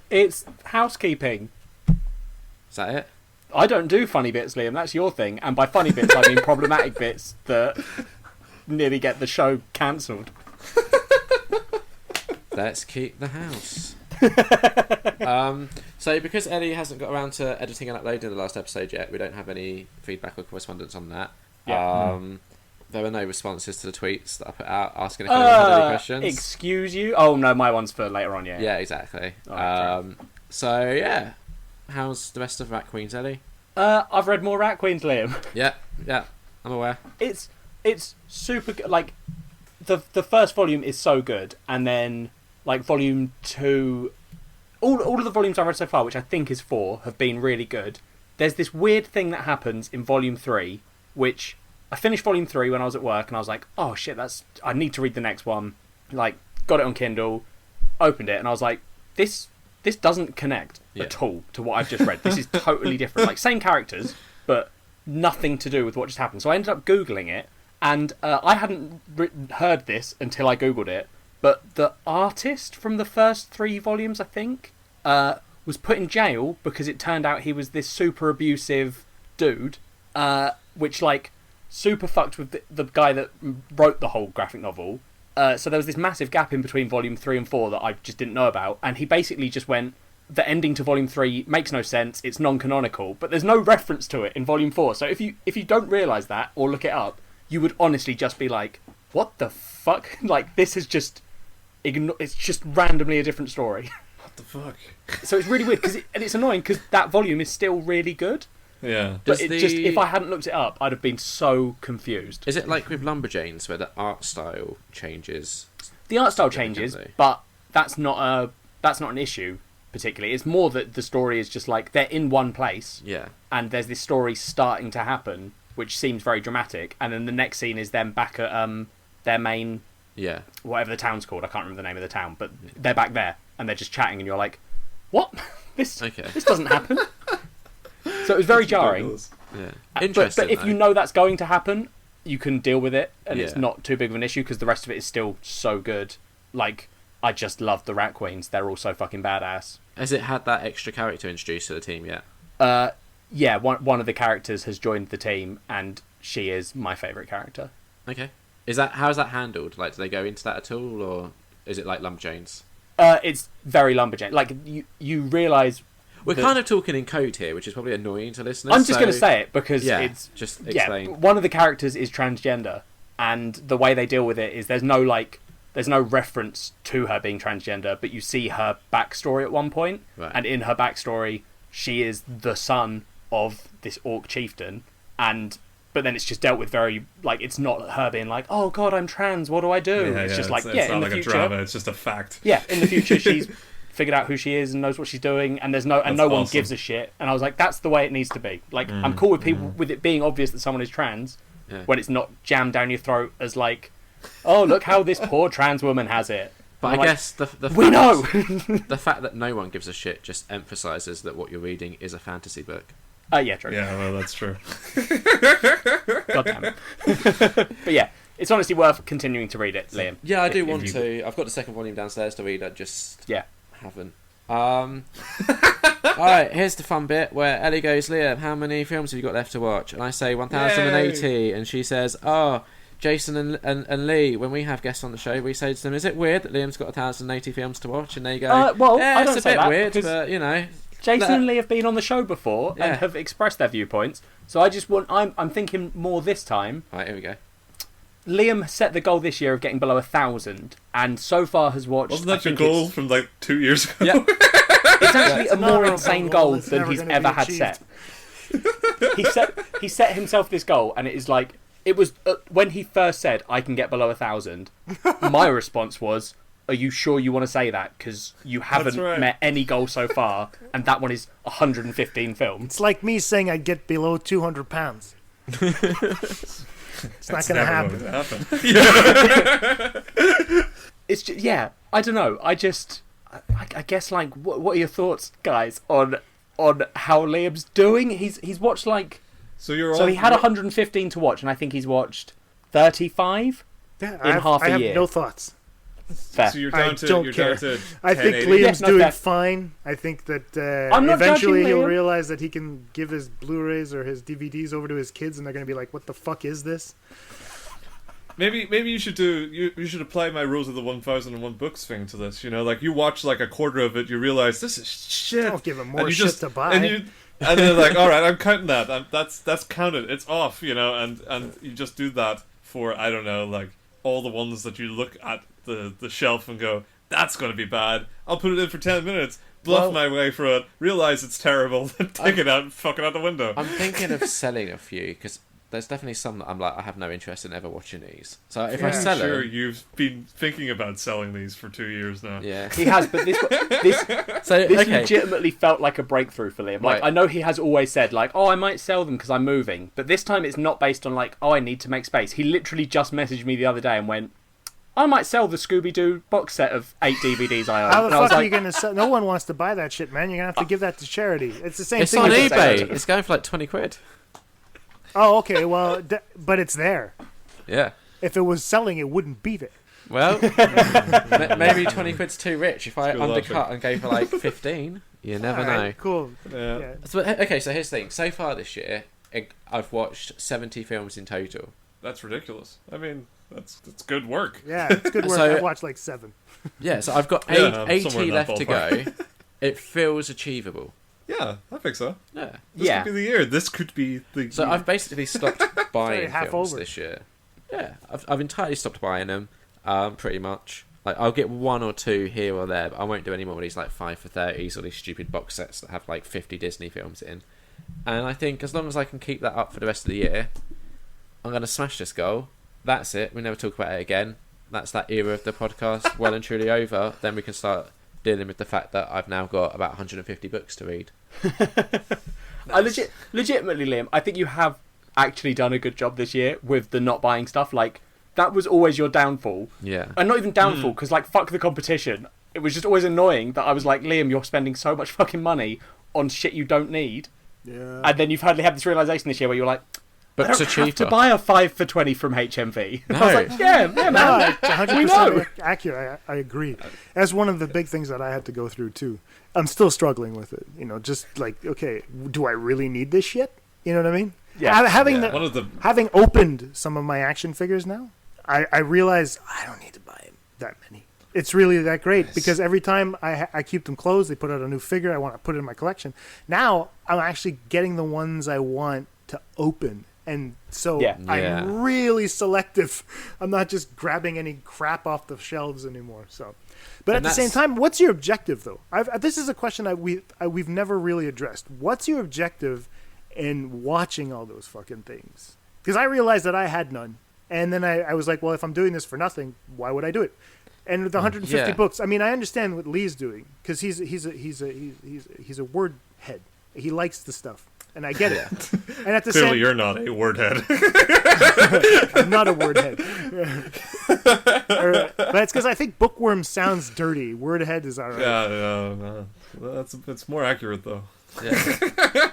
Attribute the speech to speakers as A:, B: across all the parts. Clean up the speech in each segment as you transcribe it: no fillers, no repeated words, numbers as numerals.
A: It's Housekeeping.
B: Is that it?
A: I don't do funny bits, Liam. That's your thing. And by funny bits, I mean problematic bits that nearly get the show cancelled.
B: Let's keep the house. So because Ellie hasn't got around to editing and uploading the last episode yet, we don't have any feedback or correspondence on that. Yeah. There were no responses to the tweets that I put out asking if anyone had any questions.
A: Excuse you? Oh no, my one's for later on, yeah.
B: Yeah, exactly.
A: Right.
B: So yeah, how's the rest of Rat Queens, Ellie?
A: I've read more Rat Queens, Liam.
B: Yeah, I'm aware.
A: It's super good. Like the first volume is so good, and then like volume 2, all of the volumes I've read so far, which I think is 4, have been really good. There's this weird thing that happens in volume 3, which I finished volume 3 when I was at work, and I was like, oh shit, I need to read the next one. Like, got it on Kindle, opened it, and I was like, this doesn't connect at all to what I've just read. This is totally different. Like, same characters, but nothing to do with what just happened. So I ended up Googling it, and I hadn't heard this until I Googled it, but the artist from the first 3 volumes, I think, was put in jail because it turned out he was this super abusive dude, which, like, super fucked with the guy that wrote the whole graphic novel. So there was this massive gap in between volume 3 and 4 that I just didn't know about, and he basically just went, the ending to volume 3 makes no sense, it's non-canonical, but there's no reference to it in volume 4. So if you don't realise that or look it up, you would honestly just be like, what the fuck? Like, this is just it's just randomly a different story.
C: What the fuck?
A: So it's really weird, and it's annoying because that volume is still really good.
C: Yeah.
A: But just, if I hadn't looked it up, I'd have been so confused.
B: Is it like with Lumberjanes where the art style changes?
A: The art style changes, but that's not an issue particularly. It's more that the story is just like they're in one place.
B: Yeah. And
A: there's this story starting to happen, which seems very dramatic, and then the next scene is them back at their main, whatever the town's called. I can't remember the name of the town, but they're back there and they're just chatting, and you're like, what? This doesn't happen. So it was very jarring.
B: Yeah. Interesting.
A: But if you know that's going to happen, you can deal with it, and it's not too big of an issue because the rest of it is still so good. Like, I just love the Rat Queens. They're all so fucking badass.
B: Has it had that extra character introduced to the team yet?
A: Yeah, one of the characters has joined the team, and she is my favourite character.
B: Okay. How is that handled? Like, do they go into that at all, or is it like Lumberjanes?
A: It's very Lumberjane. Like, you realise...
B: We're kind of talking in code here, which is probably annoying to listeners.
A: I'm just going to say it because it's...
B: just explain.
A: Yeah, one of the characters is transgender, and the way they deal with it is there's no reference to her being transgender, but you see her backstory at one point, and in her backstory, she is the son of this orc chieftain, but then it's just dealt with very, like, it's not her being like, oh god, I'm trans, what do I do? It's just like,
C: it's not
A: in the
C: like
A: future,
C: a drama, it's just a fact.
A: Yeah, in the future, she's figured out who she is and knows what she's doing, and no one gives a shit. And I was like, that's the way it needs to be. Like, I'm cool with people with it being obvious that someone is trans, when it's not jammed down your throat as like, oh, look how this poor trans woman has it.
B: But I guess the
A: we know
B: the fact that no one gives a shit just emphasises that what you're reading is a fantasy book.
A: Yeah, true.
C: Yeah, well, that's true.
A: God damn it. But yeah, it's honestly worth continuing to read it, Liam.
B: Yeah, I do want to. I've got the second volume downstairs to read. I just haven't. Alright, here's the fun bit where Ellie goes, Liam, how many films have you got left to watch? And I say 1080, and she says, oh, Jason and Lee, when we have guests on the show, we say to them, is it weird that Liam's got 1080 films to watch? And they go,
A: I don't
B: it's a
A: say
B: bit
A: that,
B: weird, but you know.
A: Jason and Lee have been on the show before and have expressed their viewpoints, so I'm thinking more this time.
B: Right, here we go.
A: Liam set the goal this year of getting below 1,000, and so far has watched...
C: Wasn't that your goal from like 2 years ago?
A: Yeah. It's actually a more insane goal than he's ever had set. He set himself this goal, and it is like... It was... when he first said, I can get below 1,000, my response was, are you sure you want to say that? Because you haven't met any goal so far, and that one is 115 films.
D: It's like me saying I'd get below 200 pounds. It's not going to happen.
A: It's just, I don't know. I guess, like, what are your thoughts, guys, on how Liam's doing? He's watched like... So he had 115 to watch, and I think he's watched 35 in half a year.
D: I have no thoughts.
A: Fair.
C: So you're
D: I
C: down to
D: don't
C: you're
D: care.
C: down to
D: I think
C: 1080.
D: Liam's
A: Yes, no,
D: doing
A: fair.
D: fine. I think that
A: I'm not
D: eventually
A: judging
D: he'll
A: Liam.
D: realize that he can give his Blu-rays or his DVDs over to his kids, and they're going to be like, "What the fuck is this?"
C: Maybe you should you should apply my rules of the 1001 books thing to this. You know, like you watch like a quarter of it, you realize this is shit.
D: Don't give him more
C: And you
D: shit
C: just-
D: to buy.
C: And they're like, all right, I'm counting that. That's counted. It's off. You know, and you just do that for I don't know, like all the ones that you look at the shelf and go, that's going to be bad. I'll put it in for 10 minutes. Bluff my way through it, realize it's terrible, then take it out and fuck it out the window.
B: I'm thinking of selling a few because there's definitely some that I'm like I have no interest in ever watching these. So if I
D: Yeah.
B: sell
C: Sure,
B: them,
C: you've been thinking about selling these for 2 years now.
B: yeah.
A: He has, but this
B: So okay,
A: legitimately felt like a breakthrough for Liam. Like,
B: Right.
A: I know he has always said, like, oh, I might sell them because I'm moving. But this time it's not based on, like, oh, I need to make space. He literally just messaged me the other day and went, I might sell the Scooby-Doo box set of 8 DVDs I own.
D: How the
A: And I was
D: fuck are
A: like,
D: you going to sell? No one wants to buy that shit, man. You're going to have to give that to charity. It's the same
B: it's
D: thing.
B: on
D: with-
B: eBay. It's going for like 20 quid.
D: Oh, okay. Well, but it's there.
B: Yeah.
D: If it was selling, it wouldn't be there.
B: Well, maybe 20 quid's too rich. If I
C: good
B: undercut
C: logic.
B: and go for like 15, you never
D: All
B: know.
D: right, cool.
C: Yeah.
D: Yeah.
B: So, okay, so here's the thing. So far this year, I've watched 70 films in total.
C: That's ridiculous. I mean, that's good work.
D: Yeah, it's good work.
B: So-
D: I've watched like 7.
B: Yeah, so I've got
C: Yeah, I'm
B: 80
C: somewhere in that
B: left to go. It feels achievable.
C: Yeah, I think so.
B: Yeah.
C: This
A: Yeah.
C: could be the year. This could be the
B: So
C: year.
B: I've basically stopped buying
D: half
B: films
D: over.
B: this year. Yeah, I've entirely stopped buying them. Pretty much. Like I'll get one or two here or there, but I won't do any more of these like 5 for 30s or these stupid box sets that have like 50 Disney films in. And I think as long as I can keep that up for the rest of the year, I'm going to smash this goal. That's it. We never talk about it again. That's that era of the podcast well and truly over. Then we can start dealing with the fact that I've now got about 150 books to read.
A: I legitimately, Liam, I think you have actually done a good job this year with the not buying stuff. Like, that was always your downfall.
B: Yeah.
A: And not even downfall, because, like, fuck the competition. It was just always annoying that I was like, Liam, you're spending so much fucking money on shit you don't need.
D: Yeah.
A: And then you've hardly had this realisation this year where you're like, I
B: Books are
A: don't have to
B: cheaper.
A: buy a 5 for 20 from HMV.
B: No.
A: I was like, yeah, man.
D: No, it's 100%
A: We know.
D: accurate. I agree. That's one of the big things that I had to go through too. I'm still struggling with it. You know, just like, okay, do I really need this shit? You know what I mean?
A: Yeah.
D: Having
B: Yeah.
C: One of the
D: having opened some of my action figures now, I realize I don't need to buy that many. It's really that great because every time I keep them closed, they put out a new figure. I want to put it in my collection. Now I'm actually getting the ones I want to open. And so
A: Yeah.
B: Yeah.
D: I'm really selective. I'm not just grabbing any crap off the shelves anymore. So, but
B: And
D: at the same
B: that's-
D: time, what's your objective though? This is a question we've never really addressed. What's your objective in watching all those fucking things? Because I realized that I had none, and then I was like, well, if I'm doing this for nothing, why would I do it? And with 150
B: Yeah.
D: books, I mean, I understand what Lee's doing because he's a word head. He likes the stuff. And I get it. And at the
C: clearly
D: same,
C: you're not a word head.
D: I'm not a word head. But it's because I think bookworm sounds dirty. Word head is alright.
C: Yeah, no. It's more accurate though.
B: Yeah.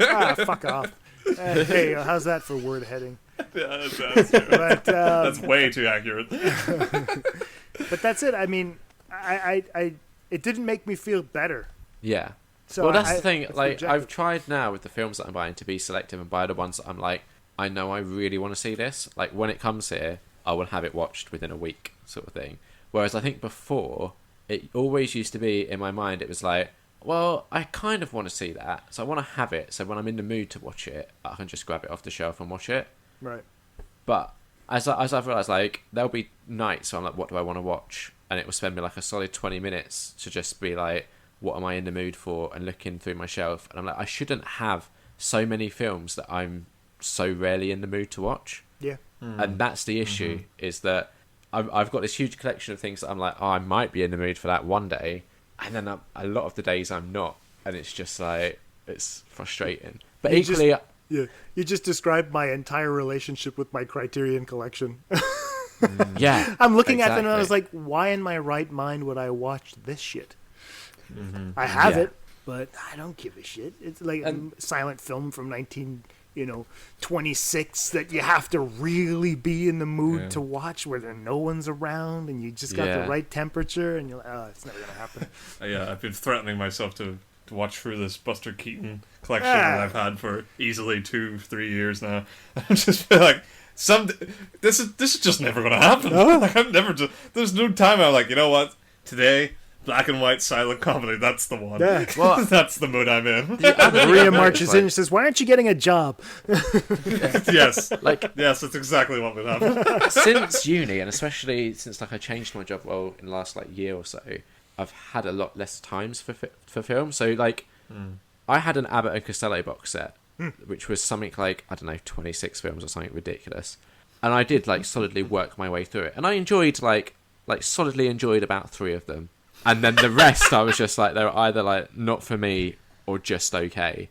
D: Ah, fuck off. Hey, how's that for word heading?
C: Yeah,
D: But
C: that's way too accurate.
D: but that's it. I mean, I it didn't make me feel better.
B: Yeah.
D: So
B: Well, that's
D: I-
B: the thing.
D: that's
B: Like,
D: objective.
B: I've tried now with the films that I'm buying to be selective and buy the ones that I'm like, I know I really want to see this. Like, when it comes here, I will have it watched within a week, sort of thing. Whereas I think before, it always used to be in my mind, it was like, well, I kind of want to see that, so I want to have it. So when I'm in the mood to watch it, I can just grab it off the shelf and watch it.
D: Right.
B: But as I've realised, like, there'll be nights so I'm like, what do I want to watch? And it will spend me like a solid 20 minutes to just be like, what am I in the mood for? And looking through my shelf. And I'm like, I shouldn't have so many films that I'm so rarely in the mood to watch.
D: Yeah.
B: And that's the issue, is that I've got this huge collection of things that I'm like, oh, I might be in the mood for that one day. And then a lot of the days I'm not. And it's just like, it's frustrating. But
D: You just-
B: equally,
D: Yeah. You just described my entire relationship with my Criterion collection.
B: yeah.
D: I'm looking at them and I
B: exactly.
D: was like, why in my right mind would I watch this shit? I have
B: Yeah.
D: it, but I don't give a shit. It's like
B: And-
D: a silent film from 26 that you have to really be in the mood
C: Yeah.
D: to watch, where there no one's around and you just got
B: Yeah.
D: the right temperature, and you're like, oh, it's never gonna happen.
C: Yeah, I've been threatening myself to watch through this Buster Keaton collection
D: Yeah.
C: that I've had for easily 2-3 years now. I just feel like this is just never gonna happen. Like there's no time I'm like, you know what? Today, black and white silent comedy, that's the one.
D: Yeah.
B: Well,
C: That's the mood I'm in.
D: Maria marches in and says, "Why aren't you getting a job?"
C: Yes.
B: like
C: Yes, that's exactly what would happen.
B: since uni, and especially since like I changed my job role in the last like year or so, I've had a lot less times for film. So like, I had an Abbott and Costello box set, which was something like, I don't know, 26 films or something ridiculous, and I did like solidly work my way through it, and I enjoyed like solidly enjoyed about 3 of them, and then the rest I was just like, they were either like not for me or just okay.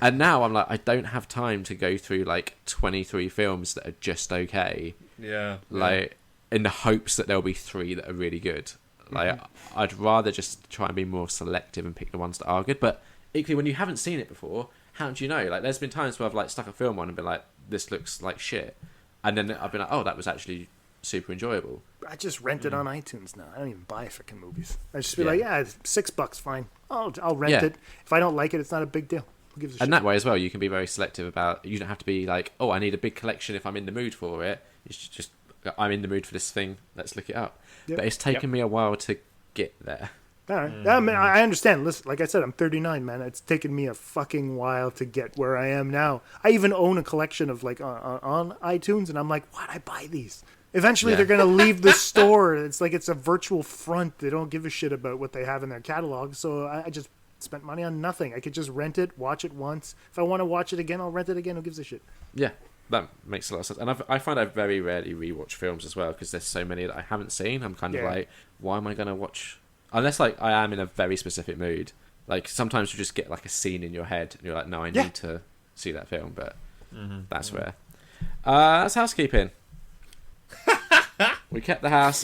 B: And now I'm like, I don't have time to go through like 23 films that are just okay,
C: Yeah.
B: like in the hopes that there'll be 3 that are really good. Like I'd rather just try and be more selective and pick the ones that are good. But equally, when you haven't seen it before, how do you know? Like there's been times where I've like stuck a film on and been like, this looks like shit, and then I've been like, oh, that was actually super enjoyable.
D: I just rent it on iTunes now. I don't even buy freaking movies. I just be
B: Yeah.
D: like, yeah, $6, fine. I'll rent
B: Yeah.
D: it. If I don't like it, it's not a big deal. Who gives a shit?
B: And that way as well, you can be very selective about. You don't have to be like, oh, I need a big collection if I'm in the mood for it. It's just I'm in the mood for this thing. Let's look it up.
D: Yep.
B: But it's taken me a while to get there.
D: All right. I mean, I understand. Listen, like I said, I'm 39, man. It's taken me a fucking while to get where I am now. I even own a collection of like on iTunes, and I'm like, why'd I buy these? Eventually,
B: Yeah.
D: they're gonna leave the store. It's like it's a virtual front. They don't give a shit about what they have in their catalog. So I just spent money on nothing. I could just rent it, watch it once. If I want to watch it again, I'll rent it again. Who gives a shit?
B: Yeah, that makes a lot of sense. And I find I very rarely rewatch films as well because there's so many that I haven't seen. I'm kind of
D: Yeah.
B: like, why am I going to watch? Unless like I am in a very specific mood. Like sometimes you just get like a scene in your head and you're like, no, I
D: Yeah.
B: need to see that film. But that's rare. That's housekeeping. We kept the house